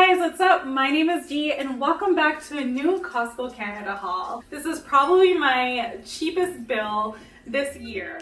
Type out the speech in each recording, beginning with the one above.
guys, what's up? My name is Dee and welcome back to a new Costco Canada haul. This is probably my cheapest bill this year.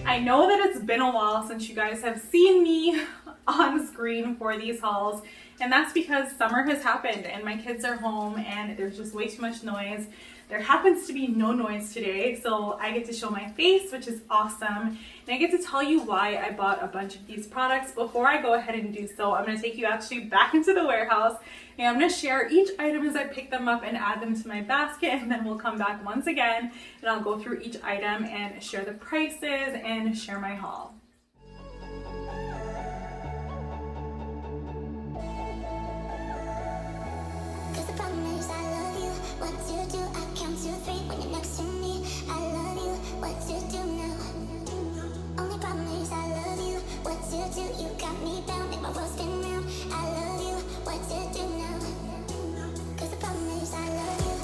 I know that it's been a while since you guys have seen me on screen for these hauls, and that's because summer has happened and my kids are home and there's just way too much noise. There happens to be no noise today, so I get to show my face, which is awesome, and I get to tell you why I bought a bunch of these products. Before I go ahead and do so, I'm going to take you actually back into the warehouse, and I'm going to share each item as I pick them up and add them to my basket, and then we'll come back once again, and I'll go through each item and share the prices and share my haul. You got me down, make my world spin round. I love you, what to do now? Cause the problem is I love you.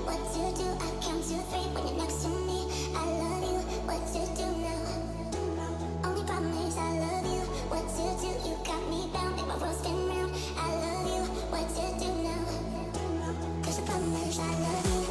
What to do, I come to think that next to me. I love you, what to do now? Do now. Only problem is I love you, what to do, you got me down, make my world spin round. I love you, what you do now? Cause the problem is I love you.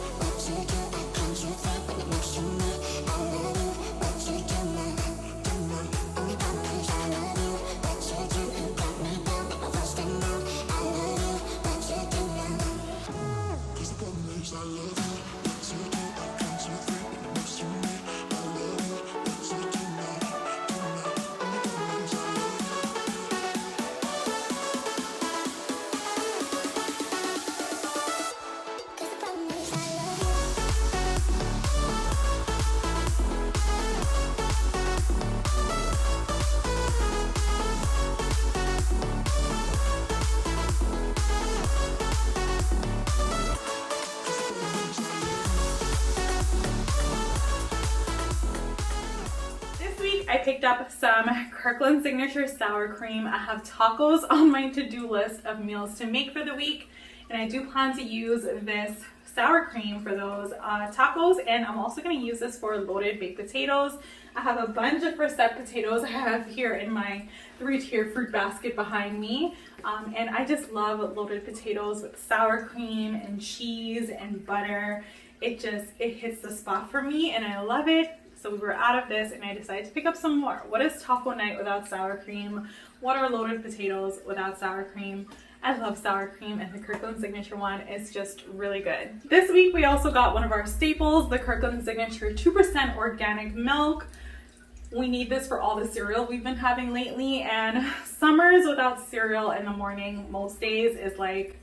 I picked up some Kirkland Signature sour cream. I have tacos on my to-do list of meals to make for the week, and I do plan to use this sour cream for those tacos, and I'm also going to use this for loaded baked potatoes. I have a bunch of russet potatoes I have here in my 3-tier fruit basket behind me, and I just love loaded potatoes with sour cream and cheese and butter. It hits the spot for me and I love it. So we were out of this and I decided to pick up some more. What is taco night without sour cream? What are loaded potatoes without sour cream? I love sour cream, and the Kirkland Signature one is just really good. This week we also got one of our staples, the Kirkland Signature 2% organic milk. We need this for all the cereal we've been having lately, and summers without cereal in the morning most days is like,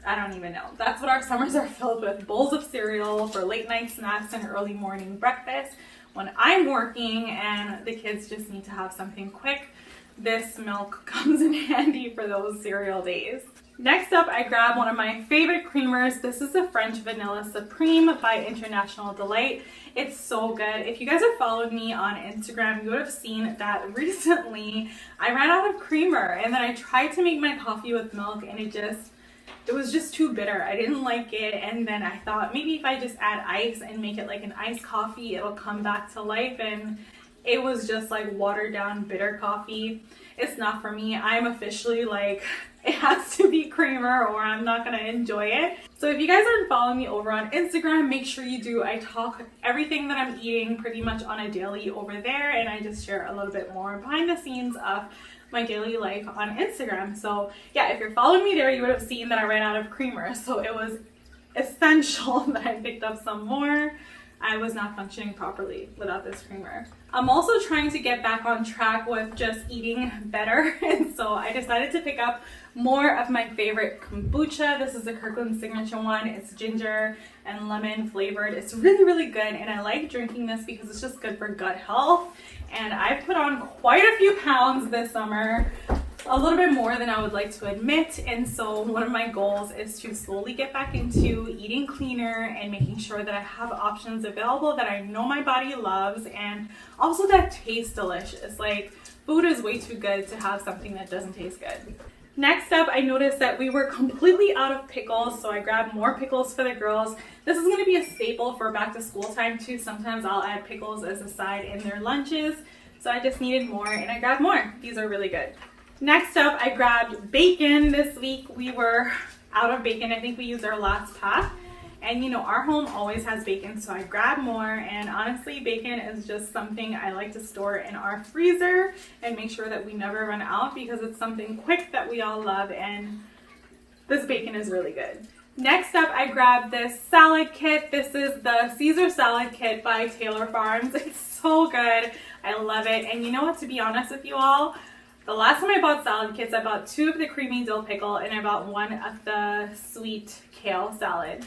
I don't even know. That's what our summers are filled with. Bowls of cereal for late night snacks and early morning breakfast when I'm working and the kids just need to have something quick. this milk comes in handy for those cereal days. Next up, I grabbed one of my favorite creamers. This is the French Vanilla Supreme by International Delight. It's so good. If you guys have followed me on Instagram, you would have seen that recently I ran out of creamer, and then I tried to make my coffee with milk, and it was just too bitter. I didn't like it, and then I thought maybe if I just add ice and make it like an iced coffee, it'll come back to life, and it was just like watered down bitter coffee. It's not for me. I'm officially like, it has to be creamer or I'm not gonna enjoy it. So if you guys aren't following me over on Instagram, make sure you do. I talk everything that I'm eating pretty much on a daily over there, and I just share a little bit more behind the scenes of my daily life on Instagram. So yeah, if you're following me there, you would have seen that I ran out of creamer. So it was essential that I picked up some more. I was not functioning properly without this creamer. I'm also trying to get back on track with just eating better, and so I decided to pick up more of my favorite kombucha. This is the Kirkland Signature one. It's ginger and lemon flavored. It's really, really good, and I like drinking this because it's just good for gut health. And I've put on quite a few pounds this summer, a little bit more than I would like to admit, and so one of my goals is to slowly get back into eating cleaner and making sure that I have options available that I know my body loves and also that taste delicious. Like, food is way too good to have something that doesn't taste good. Next up, I noticed that we were completely out of pickles, so I grabbed more pickles for the girls. This is going to be a staple for back to school time too. Sometimes I'll add pickles as a side in their lunches, so I just needed more and I grabbed more. These are really good. Next up, I grabbed bacon. This week we were out of bacon. I think we used our last pack. And you know, our home always has bacon, so I grabbed more. And honestly, bacon is just something I like to store in our freezer and make sure that we never run out because it's something quick that we all love, and this bacon is really good. Next up, I grabbed this salad kit. This is the Caesar salad kit by Taylor Farms. It's so good. I love it. And you know what, to be honest with you all, the last time I bought salad kits, I bought 2 of the creamy dill pickle and I bought 1 of the sweet kale salad.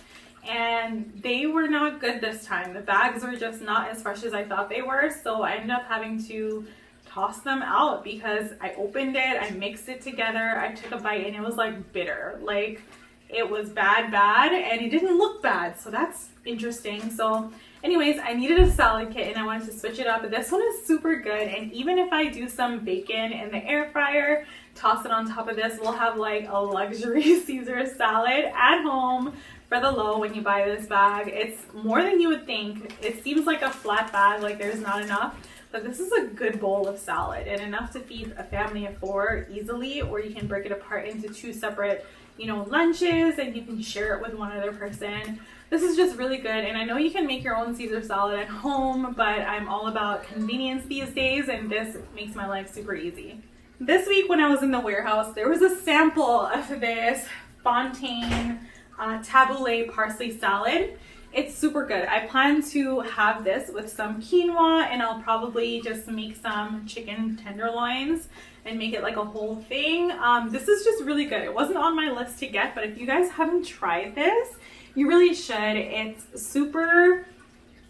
And they were not good this time. The bags were just not as fresh as I thought they were, so I ended up having to toss them out because I opened it, I mixed it together, I took a bite and it was like bitter. Like, it was bad, and it didn't look bad, so that's interesting. So anyways, I needed a salad kit and I wanted to switch it up. But this one is super good, and even if I do some bacon in the air fryer, toss it on top of this, we'll have like a luxury Caesar salad at home for the low when you buy this bag. It's more than you would think. It seems like a flat bag, like there's not enough, but this is a good bowl of salad and enough to feed a family of 4 easily, or you can break it apart into 2 separate, lunches, and you can share it with one other person. This is just really good, and I know you can make your own Caesar salad at home, but I'm all about convenience these days, and this makes my life super easy. This week when I was in the warehouse, there was a sample of this Fontina tabbouleh parsley salad. It's super good. I plan to have this with some quinoa, and I'll probably just make some chicken tenderloins and make it like a whole thing. This is just really good. It wasn't on my list to get, but if you guys haven't tried this, you really should. It's super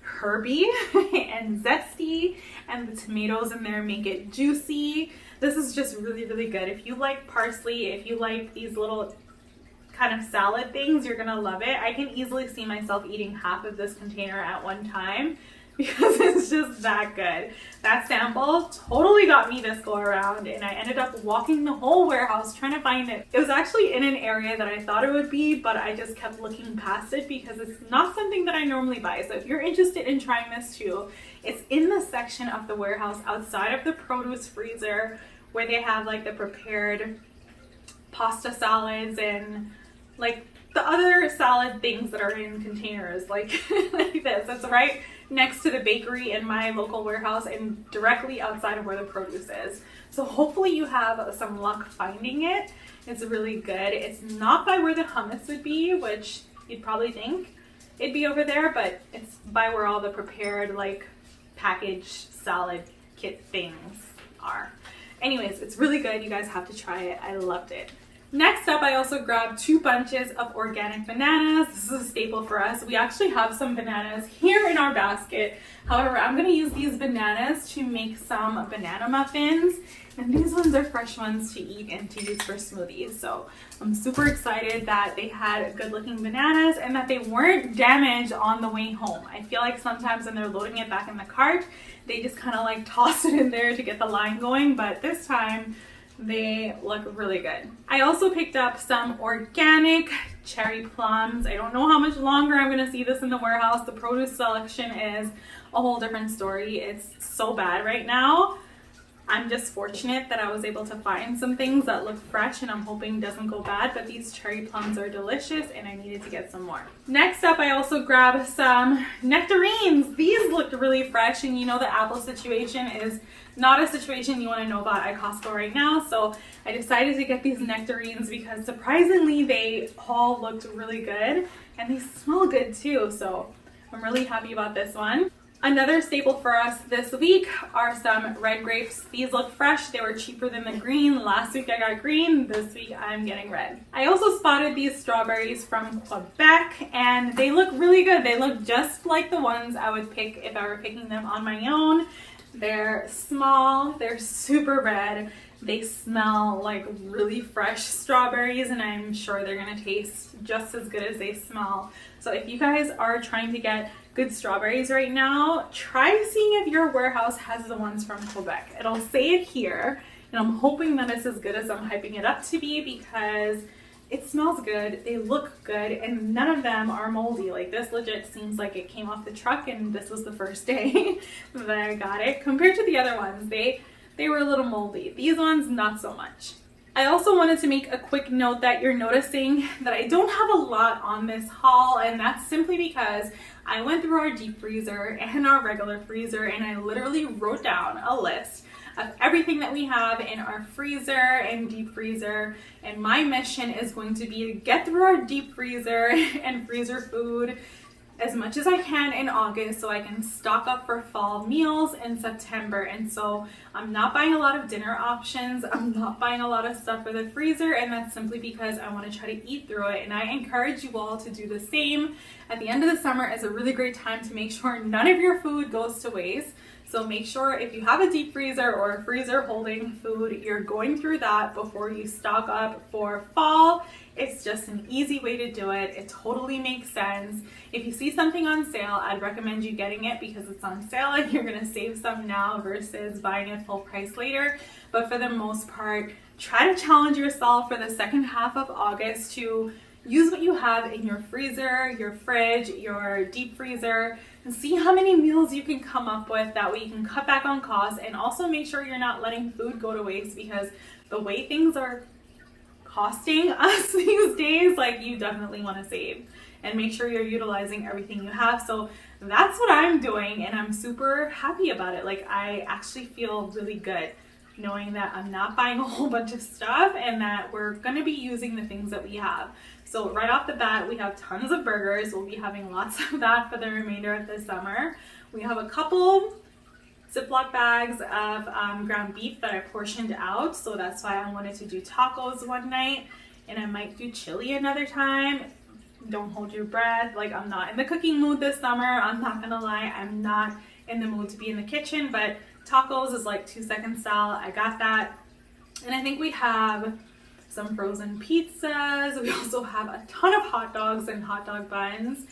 herby and zesty, and the tomatoes in there make it juicy. This is just really, really good. If you like parsley, if you like these little kind of salad things, you're gonna love it. I can easily see myself eating half of this container at one time because it's just that good. That sample totally got me this go around, and I ended up walking the whole warehouse trying to find it. It was actually in an area that I thought it would be, but I just kept looking past it because it's not something that I normally buy. So if you're interested in trying this too, it's in the section of the warehouse outside of the produce freezer where they have like the prepared pasta salads and like the other salad things that are in containers like, like this. It's right next to the bakery in my local warehouse and directly outside of where the produce is. So hopefully you have some luck finding it. It's really good. It's not by where the hummus would be, which you'd probably think it'd be over there, but it's by where all the prepared like packaged salad kit things are. Anyways, it's really good. You guys have to try it. I loved it. Next up, I also grabbed 2 bunches of organic bananas. This is a staple for us. We actually have some bananas here in our basket. However, I'm gonna use these bananas to make some banana muffins. And these ones are fresh ones to eat and to use for smoothies. So I'm super excited that they had good looking bananas and that they weren't damaged on the way home. I feel like sometimes when they're loading it back in the cart, they just kind of like toss it in there to get the line going. But this time, they look really good. I also picked up some organic cherry plums. I don't know how much longer I'm gonna see this in the warehouse. The produce selection is a whole different story. It's so bad right now. I'm just fortunate that I was able to find some things that look fresh and I'm hoping doesn't go bad, but these cherry plums are delicious and I needed to get some more. Next up, I also grabbed some nectarines. These looked really fresh, and you know the apple situation is not a situation you want to know about at Costco right now, so I decided to get these nectarines because surprisingly they all looked really good and they smell good too, so I'm really happy about this one. Another staple for us this week are some red grapes. These look fresh. They were cheaper than the green. Last week I got green. This week I'm getting red. I also spotted these strawberries from Quebec and they look really good. They look just like the ones I would pick if I were picking them on my own. They're small. They're super red. They smell like really fresh strawberries and I'm sure they're gonna taste just as good as they smell. So if you guys are trying to get good strawberries right now, try seeing if your warehouse has the ones from Quebec. It'll say it here and I'm hoping that it's as good as I'm hyping it up to be because it smells good, they look good, and none of them are moldy. Like this legit seems like it came off the truck and this was the first day that I got it. Compared to the other ones, they were a little moldy. These ones, not so much. I also wanted to make a quick note that you're noticing that I don't have a lot on this haul, and that's simply because I went through our deep freezer and our regular freezer and I literally wrote down a list of everything that we have in our freezer and deep freezer, and my mission is going to be to get through our deep freezer and freezer food as much as I can in August so I can stock up for fall meals in September. And so I'm not buying a lot of dinner options. I'm not buying a lot of stuff for the freezer, and that's simply because I want to try to eat through it. And I encourage you all to do the same. At the end of the summer is a really great time to make sure none of your food goes to waste. So make sure if you have a deep freezer or a freezer holding food, you're going through that before you stock up for fall. It's just an easy way to do it. It totally makes sense. If you see something on sale, I'd recommend you getting it because it's on sale and you're gonna save some now versus buying it full price later. But for the most part, try to challenge yourself for the second half of August to use what you have in your freezer, your fridge, your deep freezer, and see how many meals you can come up with. That way you can cut back on costs and also make sure you're not letting food go to waste, because the way things are costing us these days, like, you definitely want to save and make sure you're utilizing everything you have. So that's what I'm doing and I'm super happy about it. Like, I actually feel really good knowing that I'm not buying a whole bunch of stuff and that we're going to be using the things that we have. So right off the bat, we have tons of burgers. We'll be having lots of that for the remainder of the summer. We have a couple Ziploc bags of ground beef that I portioned out, so that's why I wanted to do tacos one night, and I might do chili another time. Don't hold your breath. Like, I'm not in the cooking mood this summer. I'm not gonna lie, I'm not in the mood to be in the kitchen, but tacos is like 2-second style. I got that. And I think we have some frozen pizzas. We also have a ton of hot dogs and hot dog buns,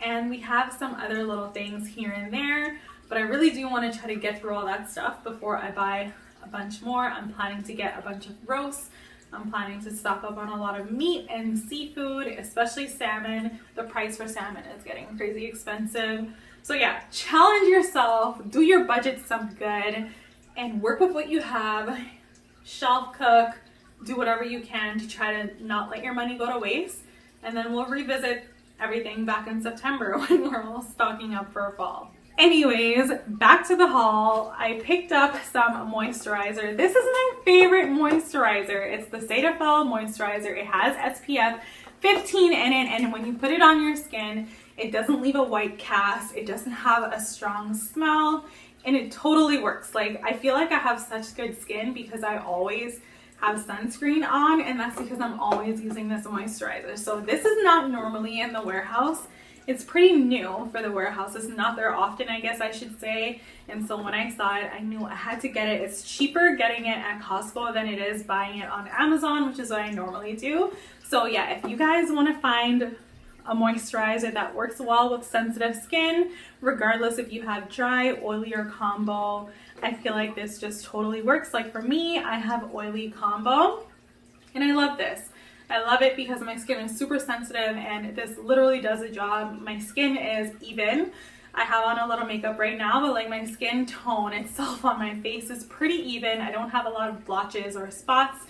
and we have some other little things here and there. But I really do want to try to get through all that stuff before I buy a bunch more. I'm planning to get a bunch of roasts. I'm planning to stock up on a lot of meat and seafood, especially salmon. The price for salmon is getting crazy expensive. So yeah, challenge yourself, do your budget some good, and work with what you have. Shelf cook, do whatever you can to try to not let your money go to waste. And then we'll revisit everything back in September when we're all stocking up for fall. Anyways, back to the haul. I picked up some moisturizer. This is my favorite moisturizer. It's the Cetaphil moisturizer. It has SPF 15 in it, and when you put it on your skin, it doesn't leave a white cast. It doesn't have a strong smell, and it totally works. Like, I feel like I have such good skin because I always have sunscreen on, and that's because I'm always using this moisturizer. So this is not normally in the warehouse. It's pretty new for the warehouse. It's not there often, I guess I should say. And so when I saw it, I knew I had to get it. It's cheaper getting it at Costco than it is buying it on Amazon, which is what I normally do. So yeah, if you guys want to find a moisturizer that works well with sensitive skin, regardless if you have dry, oily, or combo, I feel like this just totally works. Like for me, I have oily combo, and I love this. I love it because my skin is super sensitive, and this literally does the job. My skin is even. I have on a little makeup right now, but like my skin tone itself on my face is pretty even. I don't have a lot of blotches or spots,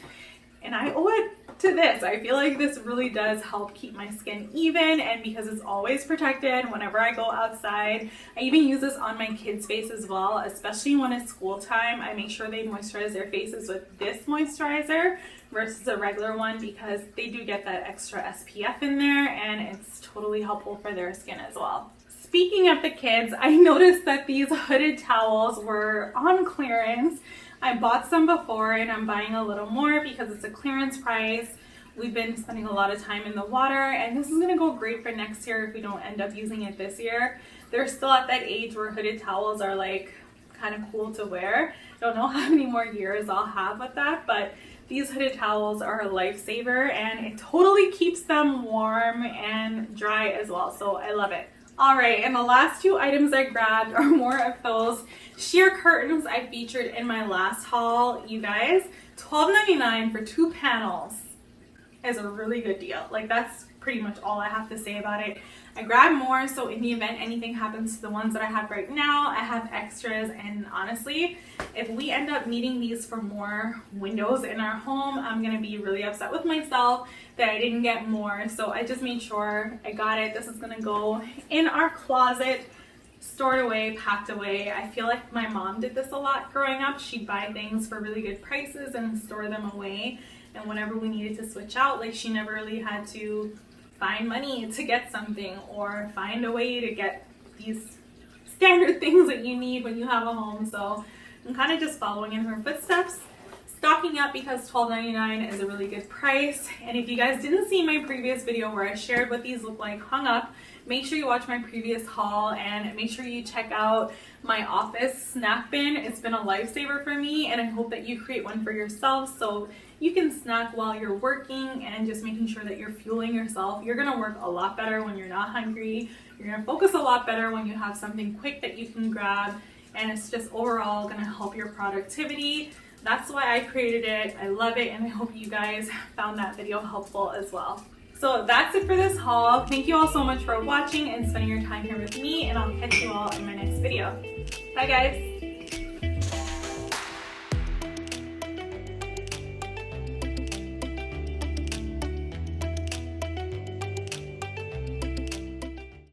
and I owe it to this. I feel like this really does help keep my skin even, and because it's always protected whenever I go outside. I even use this on my kids' face as well, especially when it's school time. I make sure they moisturize their faces with this moisturizer versus a regular one because they do get that extra SPF in there, and it's totally helpful for their skin as well. Speaking of the kids, I noticed that these hooded towels were on clearance. I bought some before, and I'm buying a little more because it's a clearance price. We've been spending a lot of time in the water, and this is going to go great for next year if we don't end up using it this year. They're still at that age where hooded towels are like kind of cool to wear. I don't know how many more years I'll have with that, but these hooded towels are a lifesaver, and it totally keeps them warm and dry as well, so I love it. Alright, and the last two items I grabbed are more of those sheer curtains I featured in my last haul. You guys, $12.99 for 2 panels is a really good deal. Like, that's pretty much all I have to say about it. I grabbed more, so in the event anything happens to the ones that I have right now, I have extras. And honestly, if we end up needing these for more windows in our home, I'm gonna be really upset with myself that I didn't get more. So I just made sure I got it. This is gonna go in our closet, stored away, packed away. I feel like my mom did this a lot growing up. She'd buy things for really good prices and store them away. And whenever we needed to switch out, like, she never really had to find money to get something or find a way to get these standard things that you need when you have a home. So I'm kind of just following in her footsteps, stocking up because $12.99 is a really good price. And if you guys didn't see my previous video where I shared what these look like hung up, make sure you watch my previous haul, and make sure you check out my office snack bin. It's been a lifesaver for me, and I hope that you create one for yourself so you can snack while you're working and just making sure that you're fueling yourself. You're gonna work a lot better when you're not hungry. You're gonna focus a lot better when you have something quick that you can grab, and it's just overall gonna help your productivity. That's why I created it. I love it, and I hope you guys found that video helpful as well. So that's it for this haul. Thank you all so much for watching and spending your time here with me, and I'll catch you all in my next video. Bye guys.